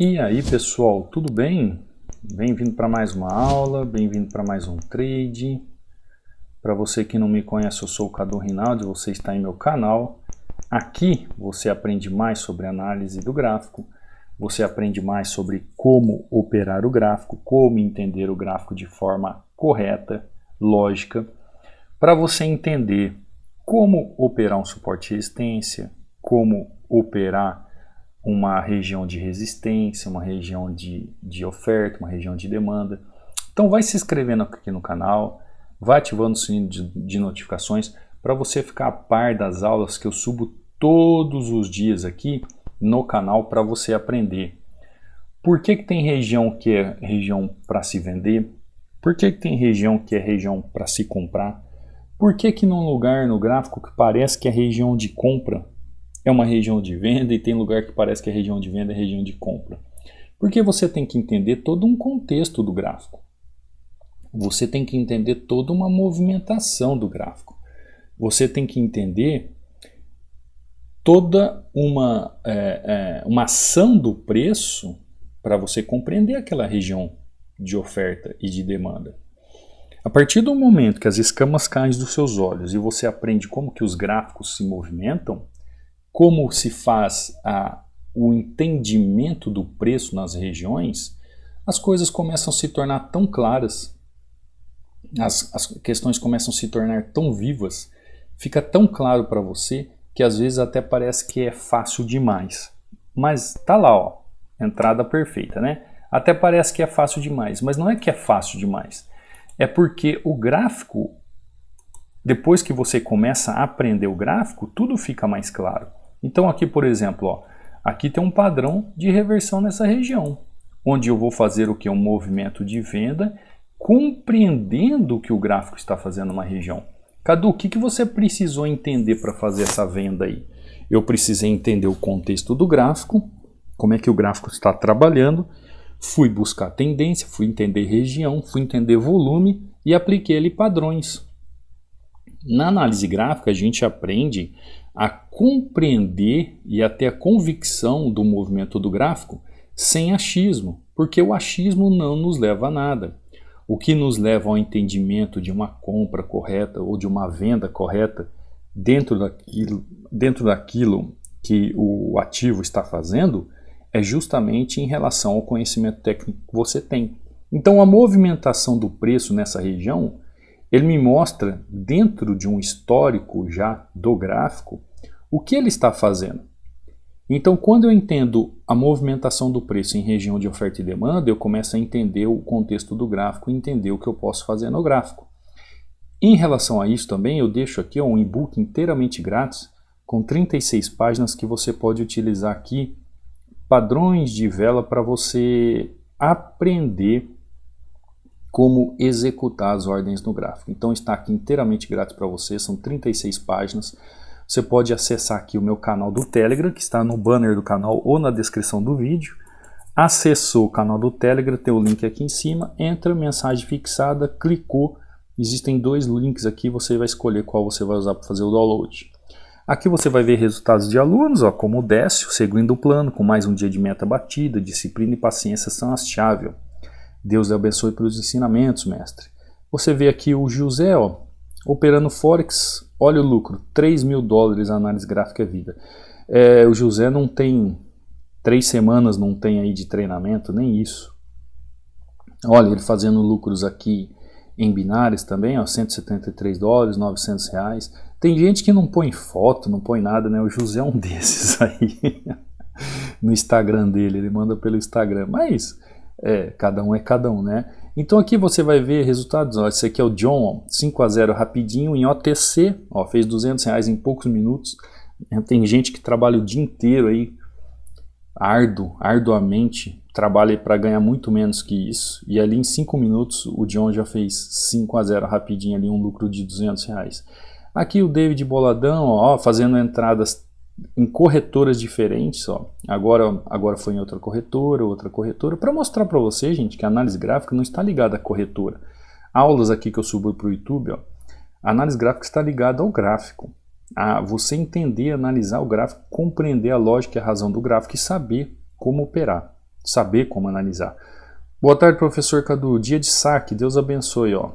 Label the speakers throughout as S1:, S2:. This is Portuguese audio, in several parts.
S1: E aí pessoal, tudo bem? Bem-vindo para mais uma aula, bem-vindo para mais um trade. Para você que não me conhece, eu sou o Cadu Rinaldi, você está em meu canal. Aqui você aprende mais sobre análise do gráfico, você aprende mais sobre como operar o gráfico, como entender o gráfico de forma correta, lógica, para você entender como operar um suporte e resistência, como operar uma região de resistência, uma região de oferta, uma região de demanda. Então vai se inscrevendo aqui no canal, vai ativando o sininho de notificações para você ficar a par das aulas que eu subo todos os dias aqui no canal para você aprender. Por que tem região que é região para se vender? Por que tem região que é região para se comprar? Por que num lugar no gráfico que parece que é região de compra é uma região de venda e tem lugar que parece que é região de venda é região de compra? Porque você tem que entender todo um contexto do gráfico. Você tem que entender toda uma movimentação do gráfico. Você tem que entender toda uma ação do preço para você compreender aquela região de oferta e de demanda. A partir do momento que as escamas caem dos seus olhos e você aprende como que os gráficos se movimentam, como se faz o entendimento do preço nas regiões, as coisas começam a se tornar tão claras, as questões começam a se tornar tão vivas, fica tão claro para você que às vezes até parece que é fácil demais. Mas tá lá, ó, entrada perfeita, né? Até parece que é fácil demais, mas não é que é fácil demais. É porque o gráfico, depois que você começa a aprender o gráfico, tudo fica mais claro. Então aqui, por exemplo, ó, aqui tem um padrão de reversão nessa região, onde eu vou fazer o que? Um movimento de venda, compreendendo o que o gráfico está fazendo numa região. Cadu, o que você precisou entender para fazer essa venda aí? Eu precisei entender o contexto do gráfico, como é que o gráfico está trabalhando, fui buscar tendência, fui entender região, fui entender volume e apliquei ali padrões. Na análise gráfica a gente aprende a compreender e a ter a convicção do movimento do gráfico sem achismo, porque o achismo não nos leva a nada. O que nos leva ao entendimento de uma compra correta ou de uma venda correta dentro daquilo que o ativo está fazendo é justamente em relação ao conhecimento técnico que você tem. Então a movimentação do preço nessa região, ele me mostra dentro de um histórico já do gráfico o que ele está fazendo. Então quando eu entendo a movimentação do preço em região de oferta e demanda, eu começo a entender o contexto do gráfico e entender o que eu posso fazer no gráfico. Em relação a isso também, eu deixo aqui um e-book inteiramente grátis com 36 páginas que você pode utilizar aqui, padrões de vela para você aprender como executar as ordens no gráfico. Então está aqui inteiramente grátis para você, são 36 páginas. Você pode acessar aqui o meu canal do Telegram, que está no banner do canal ou na descrição do vídeo. Acessou o canal do Telegram, tem o link aqui em cima, entra, mensagem fixada, clicou. Existem dois links aqui, você vai escolher qual você vai usar para fazer o download. Aqui você vai ver resultados de alunos, ó, como o Décio, seguindo o plano, com mais um dia de meta batida, disciplina e paciência são as chaves. Deus lhe abençoe pelos ensinamentos, mestre. Você vê aqui o José, ó, operando Forex, olha o lucro, 3 mil dólares, análise gráfica é vida. O José não tem 3 semanas, não tem aí de treinamento, nem isso. Olha, ele fazendo lucros aqui em binários também, ó, 173 dólares, 900 reais. Tem gente que não põe foto, não põe nada, né? O José é um desses aí. No Instagram dele, ele manda pelo Instagram. Mas, cada um é cada um, né? Então aqui você vai ver resultados. Ó, esse aqui é o John, ó, 5-0 rapidinho em OTC. Ó, fez 200 reais em poucos minutos. Tem gente que trabalha o dia inteiro aí, arduamente, trabalha para ganhar muito menos que isso. E ali em 5 minutos o John já fez 5-0 rapidinho ali, um lucro de 200 reais. Aqui o David Boladão, ó, fazendo entradas em corretoras diferentes, ó. Agora foi em outra corretora, para mostrar para você, gente, que a análise gráfica não está ligada à corretora. Aulas aqui que eu subo para o YouTube, ó, a análise gráfica está ligada ao gráfico. A você entender, analisar o gráfico, compreender a lógica e a razão do gráfico e saber como operar. saber como analisar. Boa tarde, professor Cadu. Dia de saque, Deus abençoe. Ó.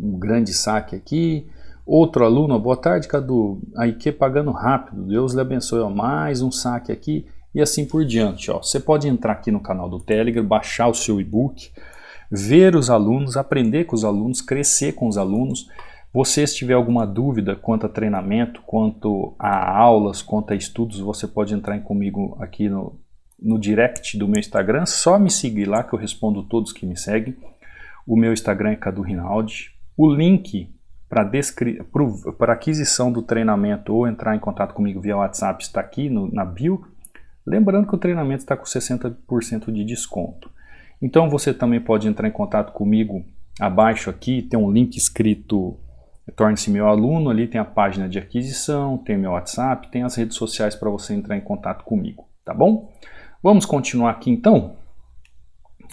S1: Um grande saque aqui. Outro aluno, boa tarde, Cadu. A IQ pagando rápido, Deus lhe abençoe. Ó. Mais um saque aqui e assim por diante. Ó. Você pode entrar aqui no canal do Telegram, baixar o seu e-book, ver os alunos, aprender com os alunos, crescer com os alunos. Você, se tiver alguma dúvida quanto a treinamento, quanto a aulas, quanto a estudos, você pode entrar comigo aqui no direct do meu Instagram. Só me seguir lá que eu respondo todos que me seguem. O meu Instagram é Cadu Rinaldi. O link para aquisição do treinamento ou entrar em contato comigo via WhatsApp está aqui na bio. Lembrando que o treinamento está com 60% de desconto. Então você também pode entrar em contato comigo abaixo aqui, tem um link escrito Torne-se meu aluno, ali tem a página de aquisição, tem meu WhatsApp, tem as redes sociais para você entrar em contato comigo, tá bom? Vamos continuar aqui então?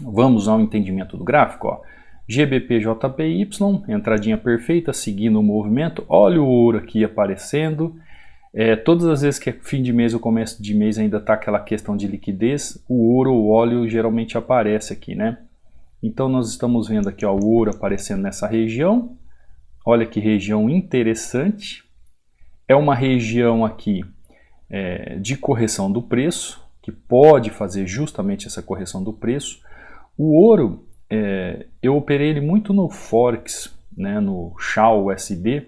S1: Vamos ao entendimento do gráfico, ó. GBPJPY, entradinha perfeita, seguindo o movimento, olha o ouro aqui aparecendo. Todas as vezes que é fim de mês ou começo de mês ainda está aquela questão de liquidez, o ouro ou óleo geralmente aparece aqui, né? Então nós estamos vendo aqui ó, o ouro aparecendo nessa região. Olha que região interessante. É uma região aqui de correção do preço, que pode fazer justamente essa correção do preço. O ouro, eu operei ele muito no Forex, né, no SHA-USD.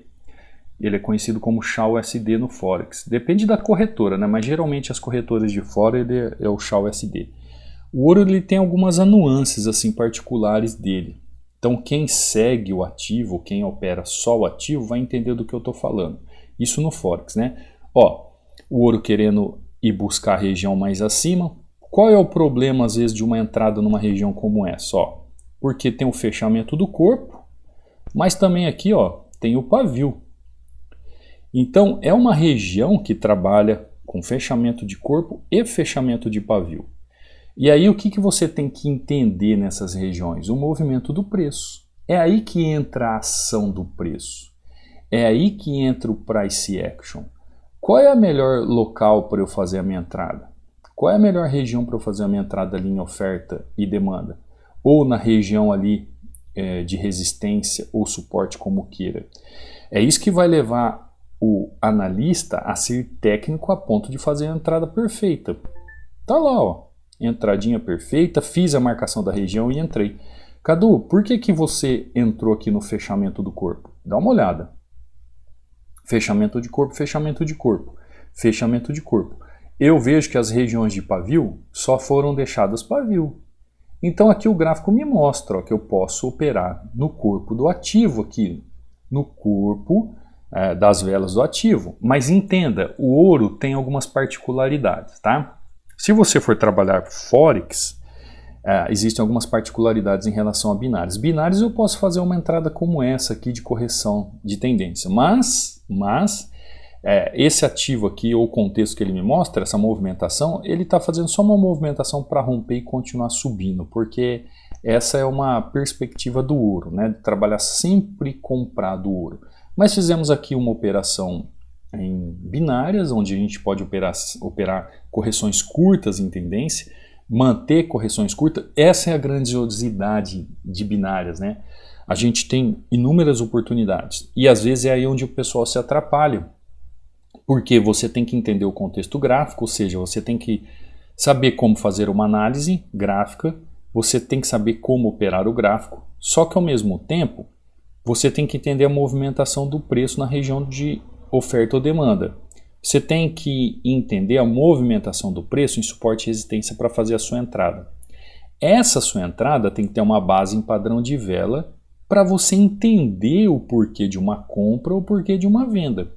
S1: Ele é conhecido como SHA-USD no Forex. Depende da corretora, né, mas geralmente as corretoras de fora ele é o SHA-USD. O ouro ele tem algumas nuances assim, particulares dele. Então quem segue o ativo, quem opera só o ativo, vai entender do que eu estou falando. Isso no Forex, né? Ó, o ouro querendo ir buscar a região mais acima. Qual é o problema, às vezes, de uma entrada numa região como essa? Ó, porque tem o fechamento do corpo, mas também aqui ó, tem o pavio. Então é uma região que trabalha com fechamento de corpo e fechamento de pavio. E aí o que você tem que entender nessas regiões? O movimento do preço. É aí que entra a ação do preço. É aí que entra o price action. Qual é a melhor local para eu fazer a minha entrada? Qual é a melhor região para eu fazer a minha entrada ali em oferta e demanda? Ou na região ali de resistência ou suporte, como queira. É isso que vai levar o analista a ser técnico a ponto de fazer a entrada perfeita. Tá lá, ó. Entradinha perfeita, fiz a marcação da região e entrei. Cadu, por que você entrou aqui no fechamento do corpo? Dá uma olhada. Fechamento de corpo, fechamento de corpo, fechamento de corpo. Eu vejo que as regiões de pavio só foram deixadas pavio. Então aqui o gráfico me mostra ó, que eu posso operar no corpo do ativo aqui, no corpo das velas do ativo. Mas entenda, o ouro tem algumas particularidades, tá? Se você for trabalhar Forex, existem algumas particularidades em relação a binários. Binários eu posso fazer uma entrada como essa aqui de correção de tendência, mas esse ativo aqui, ou o contexto que ele me mostra, essa movimentação, ele está fazendo só uma movimentação para romper e continuar subindo, porque essa é uma perspectiva do ouro, né? De trabalhar sempre comprado ouro. Mas fizemos aqui uma operação em binárias, onde a gente pode operar correções curtas em tendência, manter correções curtas. Essa é a grandiosidade de binárias, né? A gente tem inúmeras oportunidades e às vezes é aí onde o pessoal se atrapalha, porque você tem que entender o contexto gráfico, ou seja, você tem que saber como fazer uma análise gráfica, você tem que saber como operar o gráfico, só que ao mesmo tempo você tem que entender a movimentação do preço na região de oferta ou demanda. Você tem que entender a movimentação do preço em suporte e resistência para fazer a sua entrada. Essa sua entrada tem que ter uma base em padrão de vela para você entender o porquê de uma compra ou o porquê de uma venda.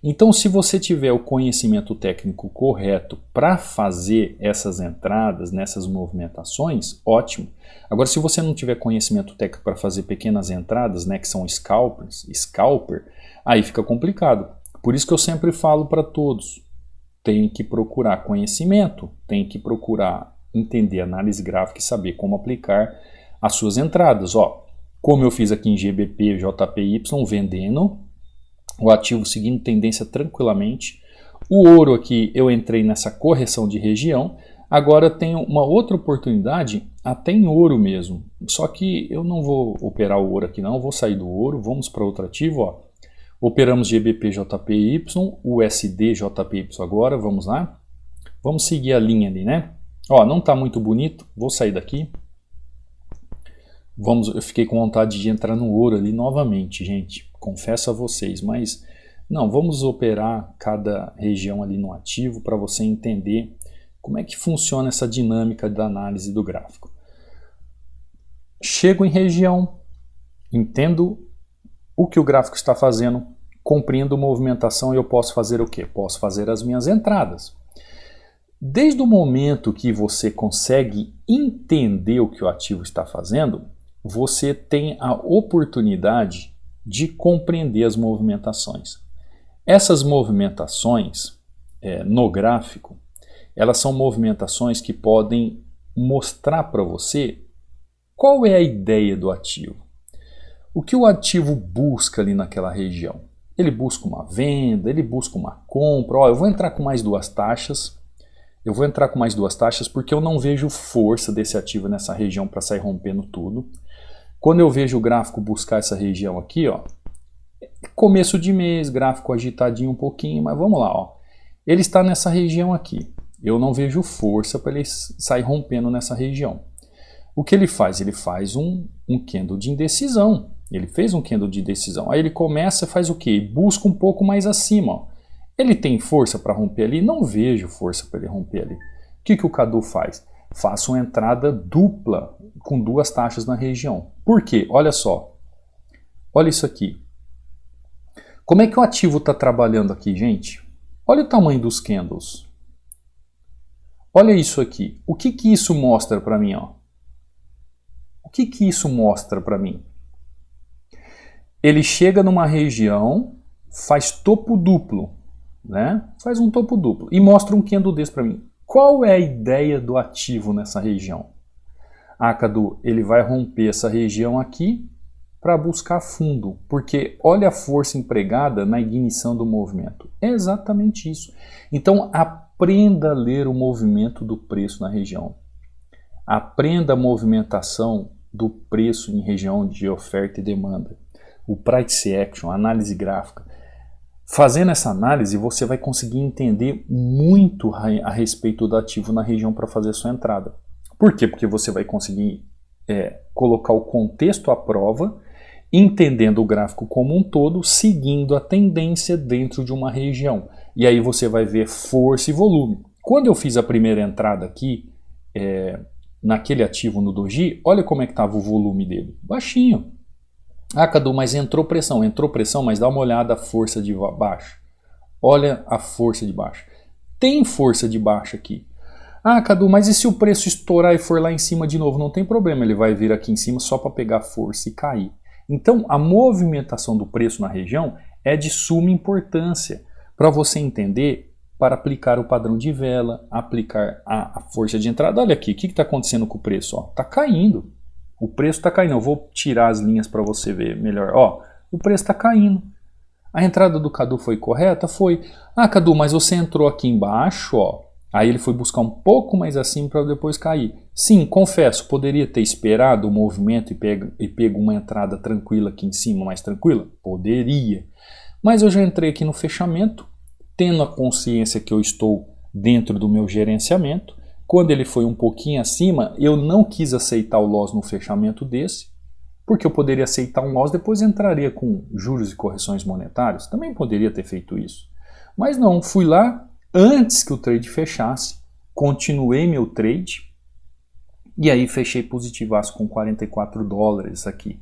S1: Então, se você tiver o conhecimento técnico correto para fazer essas entradas nessas movimentações, ótimo. Agora, se você não tiver conhecimento técnico para fazer pequenas entradas, né, que são scalper, aí fica complicado. Por isso que eu sempre falo para todos, tem que procurar conhecimento, tem que procurar entender análise gráfica e saber como aplicar as suas entradas. Ó, como eu fiz aqui em GBP, JPY, vendendo, o ativo seguindo tendência tranquilamente. O ouro aqui eu entrei nessa correção de região. Agora tem uma outra oportunidade, até em ouro mesmo. Só que eu não vou operar o ouro aqui não, vou sair do ouro, vamos para outro ativo. Ó. Operamos GBP JPY, USD JPY agora, vamos lá. Vamos seguir a linha ali, né? Ó, não está muito bonito, vou sair daqui. Eu fiquei com vontade de entrar no ouro ali novamente, gente. Confesso a vocês, mas não, vamos operar cada região ali no ativo para você entender como é que funciona essa dinâmica da análise do gráfico. Chego em região, entendo o que o gráfico está fazendo, compreendo movimentação e eu posso fazer o quê? Posso fazer as minhas entradas. Desde o momento que você consegue entender o que o ativo está fazendo, você tem a oportunidade de compreender as movimentações. Essas movimentações no gráfico, elas são movimentações que podem mostrar para você qual é a ideia do ativo. O que o ativo busca ali naquela região? Ele busca uma venda, ele busca uma compra. Ó, eu vou entrar com mais duas taxas. Eu vou entrar com mais duas taxas porque eu não vejo força desse ativo nessa região para sair rompendo tudo. Quando eu vejo o gráfico buscar essa região aqui, ó, começo de mês, gráfico agitadinho um pouquinho, mas vamos lá, ó. Ele está nessa região aqui. Eu não vejo força para ele sair rompendo nessa região. O que ele faz? Ele faz um candle de indecisão. Ele fez um candle de indecisão. Aí ele começa e faz o quê? Busca um pouco mais acima. Ó. Ele tem força para romper ali? Não vejo força para ele romper ali. O que o Cadu faz? Faço uma entrada dupla com duas taxas na região. Por quê? Olha só. Olha isso aqui. Como é que o ativo está trabalhando aqui, gente? Olha o tamanho dos candles. Olha isso aqui. O que isso mostra para mim? Ó? O que isso mostra para mim? Ele chega numa região, faz topo duplo, né? Faz um topo duplo e mostra um candle desse para mim. Qual é a ideia do ativo nessa região? Ah, Cadu, ele vai romper essa região aqui para buscar fundo, porque olha a força empregada na ignição do movimento. É exatamente isso. Então, aprenda a ler o movimento do preço na região. Aprenda a movimentação do preço em região de oferta e demanda. O price action, a análise gráfica. Fazendo essa análise, você vai conseguir entender muito a respeito do ativo na região para fazer a sua entrada. Por quê? Porque você vai conseguir colocar o contexto à prova, entendendo o gráfico como um todo, seguindo a tendência dentro de uma região. E aí você vai ver força e volume. Quando eu fiz a primeira entrada aqui, naquele ativo no Doji, olha como é que estava o volume dele. Baixinho. Ah, Cadu, mas entrou pressão, mas dá uma olhada a força de baixo. Olha a força de baixo. Tem força de baixo aqui. Ah, Cadu, mas e se o preço estourar e for lá em cima de novo? Não tem problema, ele vai vir aqui em cima só para pegar força e cair. Então, a movimentação do preço na região é de suma importância para você entender, para aplicar o padrão de vela, aplicar a força de entrada. Olha aqui, o que está acontecendo com o preço? Está caindo. O preço está caindo. Eu vou tirar as linhas para você ver melhor. Ó, o preço está caindo. A entrada do Cadu foi correta? Foi. Ah, Cadu, mas você entrou aqui embaixo, ó. Aí ele foi buscar um pouco mais acima para depois cair. Sim, confesso, poderia ter esperado o movimento e pego uma entrada tranquila aqui em cima, mais tranquila? Poderia. Mas eu já entrei aqui no fechamento, tendo a consciência que eu estou dentro do meu gerenciamento. Quando ele foi um pouquinho acima, eu não quis aceitar o loss no fechamento desse, porque eu poderia aceitar um loss, depois entraria com juros e correções monetárias. Também poderia ter feito isso. Mas não, fui lá antes que o trade fechasse, continuei meu trade, e aí fechei positivaço com 44 dólares aqui.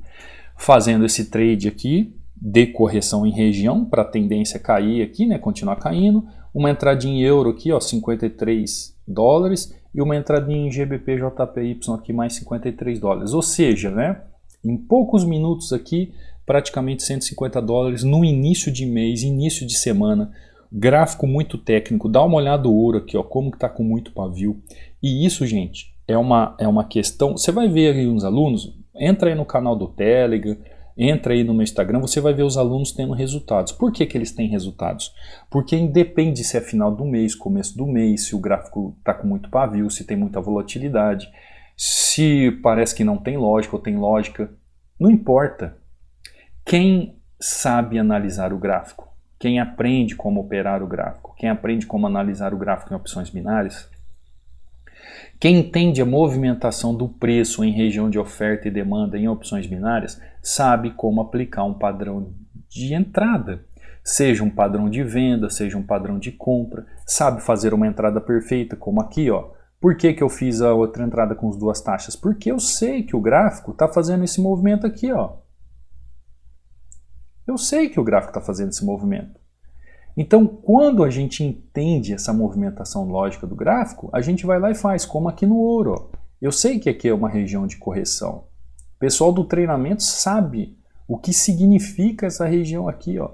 S1: Fazendo esse trade aqui, de correção em região, para a tendência cair aqui, né, continuar caindo. Uma entradinha em euro aqui, ó, 53 dólares, e uma entradinha em GBP JPY aqui, mais 53 dólares. Ou seja, né, em poucos minutos aqui, praticamente 150 dólares no início de mês, início de semana. Gráfico muito técnico, dá uma olhada no ouro aqui, ó, como que tá com muito pavio. E isso, gente, é uma questão. Você vai ver aí uns alunos, entra aí no canal do Telegram, Entra aí no meu Instagram, você vai ver os alunos tendo resultados. Por que que eles têm resultados? Porque independe se é final do mês, começo do mês, se o gráfico está com muito pavio, se tem muita volatilidade, se parece que não tem lógica ou tem lógica. Não importa. Quem sabe analisar o gráfico, quem aprende como operar o gráfico, quem aprende como analisar o gráfico em opções binárias, quem entende a movimentação do preço em região de oferta e demanda em opções binárias, sabe como aplicar um padrão de entrada, seja um padrão de venda, seja um padrão de compra, sabe fazer uma entrada perfeita, como aqui, ó. Por que que eu fiz a outra entrada com as duas taxas? Porque eu sei que o gráfico está fazendo esse movimento aqui, ó. Eu sei que o gráfico está fazendo esse movimento. Então, quando a gente entende essa movimentação lógica do gráfico, a gente vai lá e faz, como aqui no ouro. Ó. Eu sei que aqui é uma região de correção. O pessoal do treinamento sabe o que significa essa região aqui. Ó.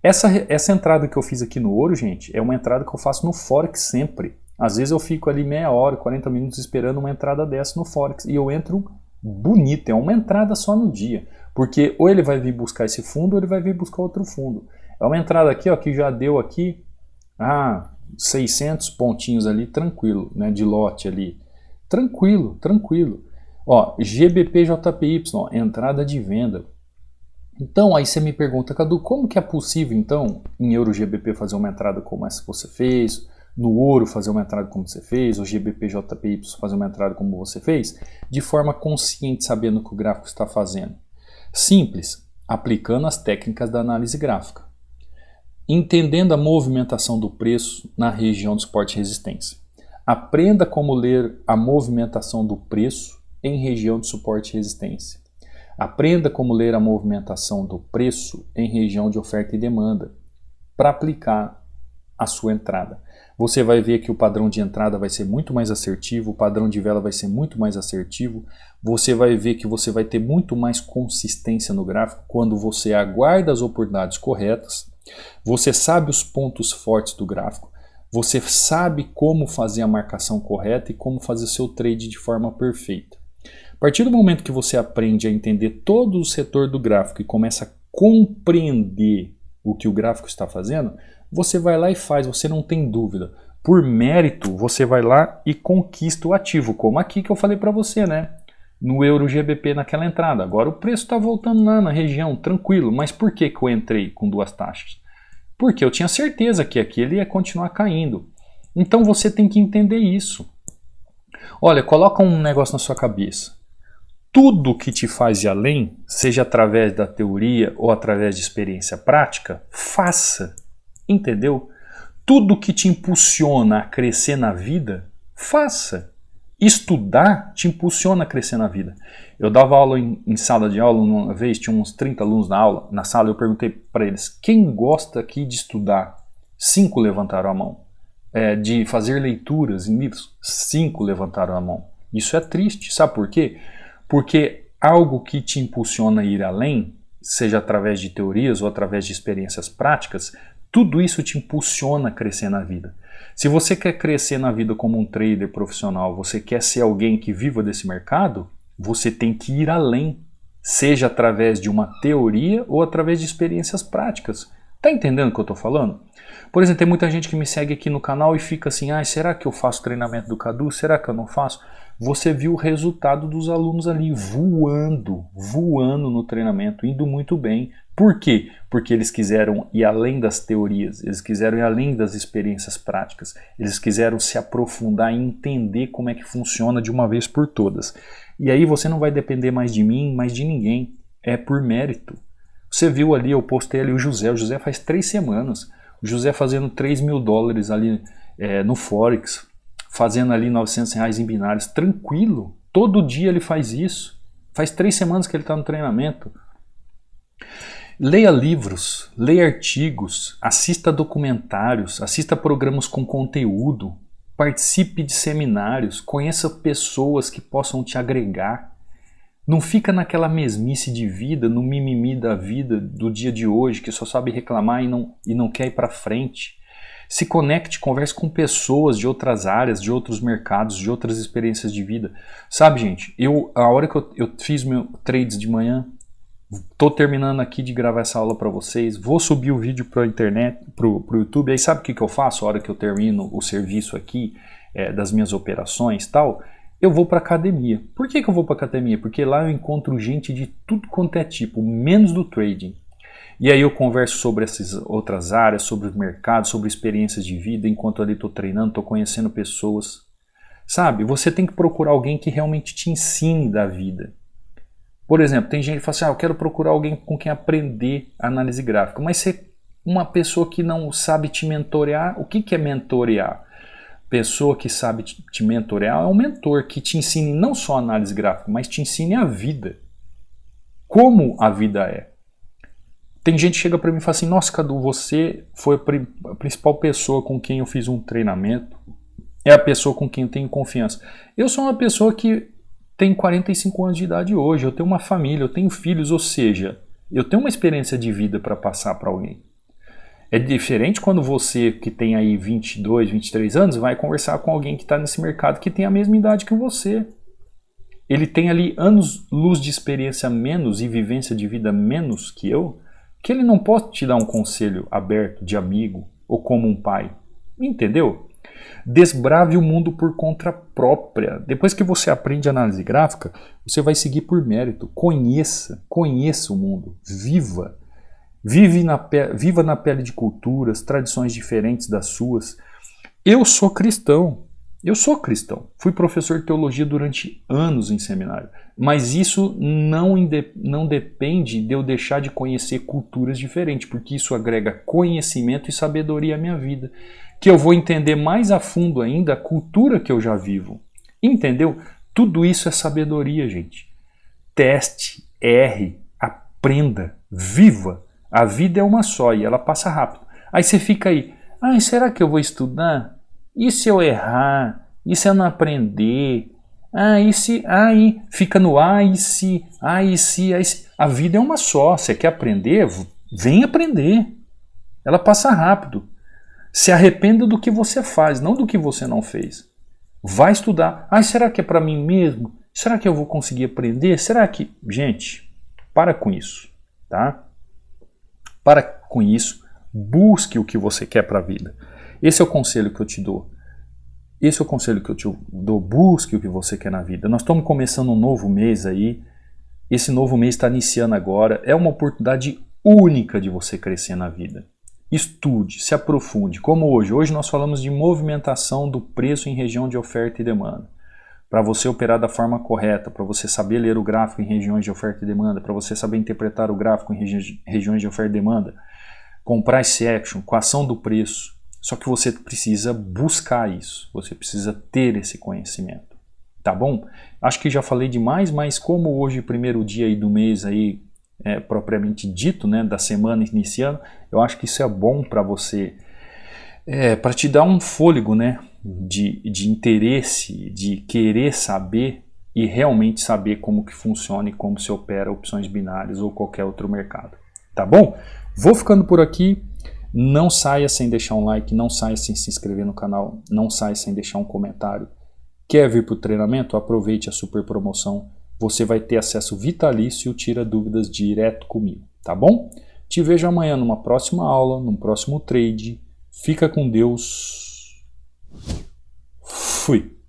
S1: Essa entrada que eu fiz aqui no ouro, gente, é uma entrada que eu faço no Forex sempre. Às vezes eu fico ali meia hora, 40 minutos esperando uma entrada dessa no Forex. E eu entro bonito, é uma entrada só no dia. Porque ou ele vai vir buscar esse fundo ou ele vai vir buscar outro fundo. É uma entrada aqui, ó, que já deu aqui 600 pontinhos ali, tranquilo, né, de lote ali. Tranquilo, tranquilo. Ó, GBPJPY, ó, entrada de venda. Então, aí você me pergunta, Cadu, como que é possível, então, em Euro GBP fazer uma entrada como essa que você fez, no ouro fazer uma entrada como você fez, ou GBPJPY fazer uma entrada como você fez, de forma consciente, sabendo o que o gráfico está fazendo? Simples, aplicando as técnicas da análise gráfica. Entendendo a movimentação do preço na região de suporte e resistência. Aprenda como ler a movimentação do preço em região de suporte e resistência. Aprenda como ler a movimentação do preço em região de oferta e demanda para aplicar a sua entrada. Você vai ver que o padrão de entrada vai ser muito mais assertivo, o padrão de vela vai ser muito mais assertivo, você vai ver que você vai ter muito mais consistência no gráfico quando você aguarda as oportunidades corretas. Você sabe os pontos fortes do gráfico, você sabe como fazer a marcação correta e como fazer seu trade de forma perfeita. A partir do momento que você aprende a entender todo o setor do gráfico e começa a compreender o que o gráfico está fazendo, você vai lá e faz, você não tem dúvida. Por mérito, você vai lá e conquista o ativo, como aqui que eu falei para você, né? No Euro GBP naquela entrada. Agora o preço está voltando lá na região, tranquilo. Mas por que que eu entrei com duas taxas? Porque eu tinha certeza que aqui ele ia continuar caindo. Então você tem que entender isso. Olha, coloca um negócio na sua cabeça. Tudo que te faz ir além, seja através da teoria ou através de experiência prática, faça. Entendeu? Tudo que te impulsiona a crescer na vida, faça. Estudar te impulsiona a crescer na vida. Eu dava aula em sala de aula uma vez, tinha uns 30 alunos na sala, eu perguntei para eles, quem gosta aqui de estudar? 5 levantaram a mão. De fazer leituras em livros? 5 levantaram a mão. Isso é triste, sabe por quê? Porque algo que te impulsiona a ir além, seja através de teorias ou através de experiências práticas, tudo isso te impulsiona a crescer na vida. Se você quer crescer na vida como um trader profissional, você quer ser alguém que viva desse mercado, você tem que ir além, seja através de uma teoria ou através de experiências práticas. Tá entendendo o que eu tô falando? Por exemplo, tem muita gente que me segue aqui no canal e fica assim, será que eu faço treinamento do Cadu? Será que eu não faço? Você viu o resultado dos alunos ali voando no treinamento, indo muito bem. Por quê? Porque eles quiseram ir além das teorias, eles quiseram ir além das experiências práticas, eles quiseram se aprofundar e entender como é que funciona de uma vez por todas. E aí você não vai depender mais de mim, mais de ninguém, é por mérito. Você viu ali, eu postei ali o José faz 3 semanas, o José fazendo 3 mil dólares ali no Forex, fazendo ali R$900 em binários, tranquilo, todo dia ele faz isso, faz 3 semanas que ele está no treinamento. Leia livros, leia artigos, assista documentários, assista programas com conteúdo, participe de seminários, conheça pessoas que possam te agregar. Não fica naquela mesmice de vida, no mimimi da vida do dia de hoje, que só sabe reclamar e não quer ir para frente. Se conecte, converse com pessoas de outras áreas, de outros mercados, de outras experiências de vida. Sabe, gente, a hora que eu fiz meu trades de manhã, Tô terminando aqui de gravar essa aula para vocês, vou subir o vídeo para a internet, pro YouTube, aí sabe o que eu faço a hora que eu termino o serviço aqui, das minhas operações e tal? Eu vou para academia. Por que eu vou para academia? Porque lá eu encontro gente de tudo quanto é tipo, menos do trading. E aí eu converso sobre essas outras áreas, sobre o mercado, sobre experiências de vida, enquanto ali estou treinando, estou conhecendo pessoas. Sabe, você tem que procurar alguém que realmente te ensine da vida. Por exemplo, tem gente que fala assim, eu quero procurar alguém com quem aprender análise gráfica, mas você uma pessoa que não sabe te mentorear, o que é mentorear? Pessoa que sabe te mentorear é um mentor que te ensine não só análise gráfica, mas te ensine a vida. Como a vida é. Tem gente que chega para mim e fala assim, nossa Cadu, você foi a principal pessoa com quem eu fiz um treinamento, é a pessoa com quem eu tenho confiança. Eu sou uma pessoa que tem 45 anos de idade hoje, eu tenho uma família, eu tenho filhos, ou seja, eu tenho uma experiência de vida para passar para alguém. É diferente quando você, que tem aí 22, 23 anos, vai conversar com alguém que está nesse mercado que tem a mesma idade que você. Ele tem ali anos-luz de experiência menos e vivência de vida menos que eu, que ele não pode te dar um conselho aberto de amigo ou como um pai. Entendeu? Desbrave o mundo por conta própria. Depois que você aprende análise gráfica, você vai seguir por mérito. Conheça o mundo. Viva na pele de culturas, tradições diferentes das suas. Eu sou cristão. Fui professor de teologia durante anos em seminário. Mas isso não depende de eu deixar de conhecer culturas diferentes, porque isso agrega conhecimento e sabedoria à minha vida. Que eu vou entender mais a fundo ainda a cultura que eu já vivo. Entendeu? Tudo isso é sabedoria, gente. Teste, erre, aprenda, viva. A vida é uma só e ela passa rápido. Aí você fica aí, será que eu vou estudar? E se eu errar? E se eu não aprender? Fica no e se. A vida é uma só. Você quer aprender? Vem aprender. Ela passa rápido. Se arrependa do que você faz, não do que você não fez. Vai estudar. Será que é para mim mesmo? Será que eu vou conseguir aprender? Será que... Gente, para com isso, tá? Para com isso. Busque o que você quer para a vida. Esse é o conselho que eu te dou. Busque o que você quer na vida. Nós estamos começando um novo mês aí. Esse novo mês está iniciando agora. É uma oportunidade única de você crescer na vida. Estude, se aprofunde, como hoje. Hoje nós falamos de movimentação do preço em região de oferta e demanda. Para você operar da forma correta, para você saber ler o gráfico em regiões de oferta e demanda, para você saber interpretar o gráfico em regiões de oferta e demanda, com price action, com a ação do preço. Só que você precisa buscar isso, você precisa ter esse conhecimento. Tá bom? Acho que já falei demais, mas como hoje, primeiro dia aí do mês aí, propriamente dito, né, da semana iniciando, eu acho que isso é bom para você, para te dar um fôlego, né, de interesse, de querer saber e realmente saber como que funciona e como se opera opções binárias ou qualquer outro mercado. Tá bom? Vou ficando por aqui. Não saia sem deixar um like, não saia sem se inscrever no canal, não saia sem deixar um comentário. Quer vir para o treinamento? Aproveite a super promoção. Você vai ter acesso vitalício e tira dúvidas direto comigo, tá bom? Te vejo amanhã numa próxima aula, num próximo trade. Fica com Deus. Fui!